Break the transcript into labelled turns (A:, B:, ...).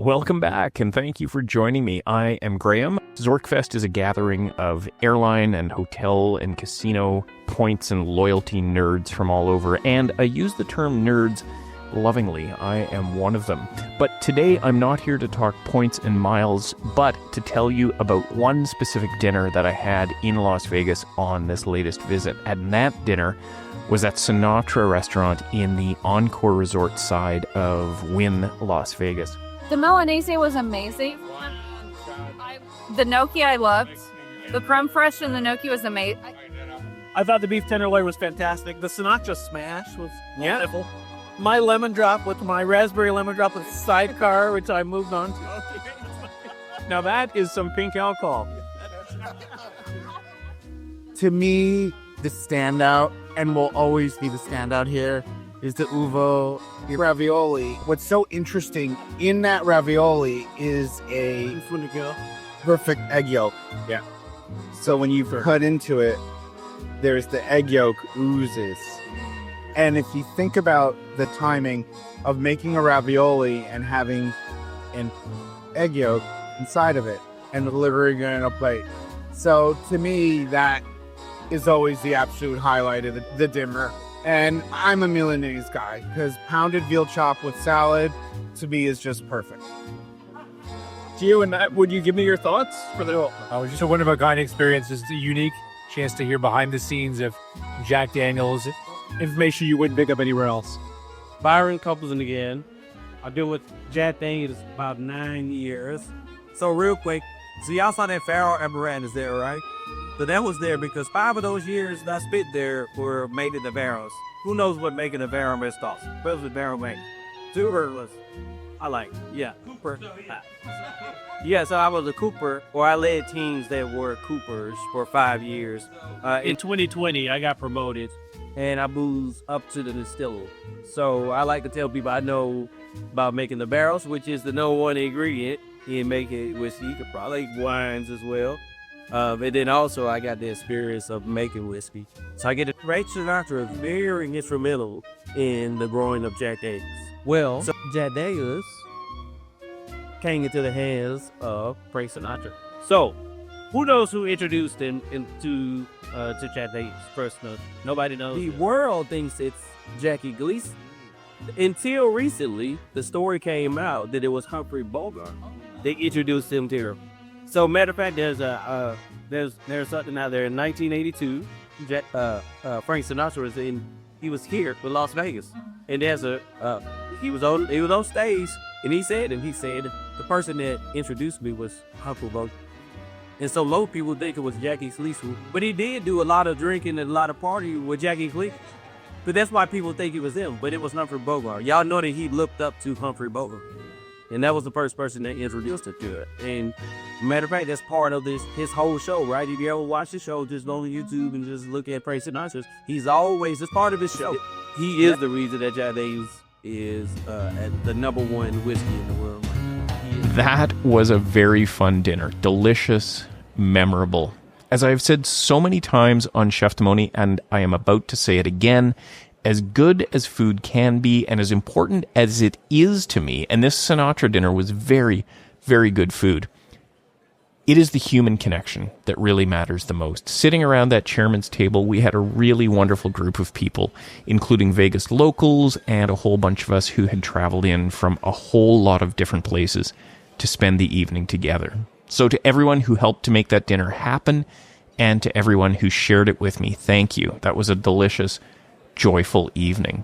A: Welcome back, and thank you for joining me. I am Graham. ZorkFest is a gathering of airline and hotel and casino points and loyalty nerds from all over, and I use the term nerds lovingly. I am one of them. But today I'm not here to talk points and miles, but to tell you about one specific dinner that I had in Las Vegas on this latest visit. And that dinner was at Sinatra restaurant in the Encore Resort side of Wynn, Las Vegas.
B: The Milanese was amazing. The gnocchi I loved. The creme fraiche and the gnocchi was amazing.
C: I thought the beef tenderloin was fantastic. The Sinatra smash was wonderful. My lemon drop with my raspberry lemon drop with sidecar, which I moved on to. Now that is some pink alcohol.
D: To me, the standout, and will always be the standout here, is the uvo ravioli. What's so interesting in that ravioli is a perfect egg yolk.
C: Yeah.
D: So when you cut into it, there's the egg yolk oozes. And if you think about the timing of making a ravioli and having an egg yolk inside of it and delivering it in a plate. So to me, that is always the absolute highlight of the dinner. And I'm a Milanese guy because pounded veal chop with salad to me is just perfect.
C: Gio and Matt, would you give me your thoughts for the?
E: It was just a one-of-a-kind experience. It's a unique chance to hear behind the scenes of Jack Daniels.
C: Information you wouldn't pick up anywhere else.
F: Byron Copeland again. I deal with Jack Daniels about 9 years. So real quick, so y'all saw that Pharaoh apparatus there, right? So that was there because 5 of those years that I spent there were made in the barrels. Who knows what making a barrel is cost? What was the barrel make? Super was, I like, yeah, Cooper. Yeah, so I was a Cooper, or I led teams that were Coopers for 5 years. In 2020, I got promoted, and I moved up to the distiller. So I like to tell people I know about making the barrels, which is the number one ingredient in making whiskey. You could probably make wines as well. And then also I got the experience of making whiskey. So I get it. Frank Sinatra is very instrumental in the growing of Jack Daniels. Well, so Jack Daniels came into the hands of Frank Sinatra. So, who knows who introduced him to Jack Daniels first? Nobody knows. The world thinks it's Jackie Gleason. Until recently, the story came out that it was Humphrey Bogart. They introduced him to her. So, matter of fact, there's something out there in 1982. Frank Sinatra was here with Las Vegas, and he was on stage, and he said the person that introduced me was Humphrey Bogart. And so low people think it was Jackie Gleason, but he did do a lot of drinking and a lot of partying with Jackie Gleason. But that's why people think it was him, but it was Humphrey Bogart. Y'all know that he looked up to Humphrey Bogart. And that was the first person that introduced him to it. And matter of fact, that's part of his whole show, right? If you ever watch the show, just go on YouTube and just look at Frank Sinatra. It's part of his show. He is the reason that Jack Daniels is the number one whiskey in the world.
A: That was a very fun dinner. Delicious, memorable. As I've said so many times on Cheftimony, and I am about to say it again, as good as food can be and as important as it is to me, and this Sinatra dinner was very, very good food, it is the human connection that really matters the most. Sitting around that chairman's table, we had a really wonderful group of people, including Vegas locals and a whole bunch of us who had traveled in from a whole lot of different places to spend the evening together. So to everyone who helped to make that dinner happen, and to everyone who shared it with me, thank you. That was a delicious, joyful evening.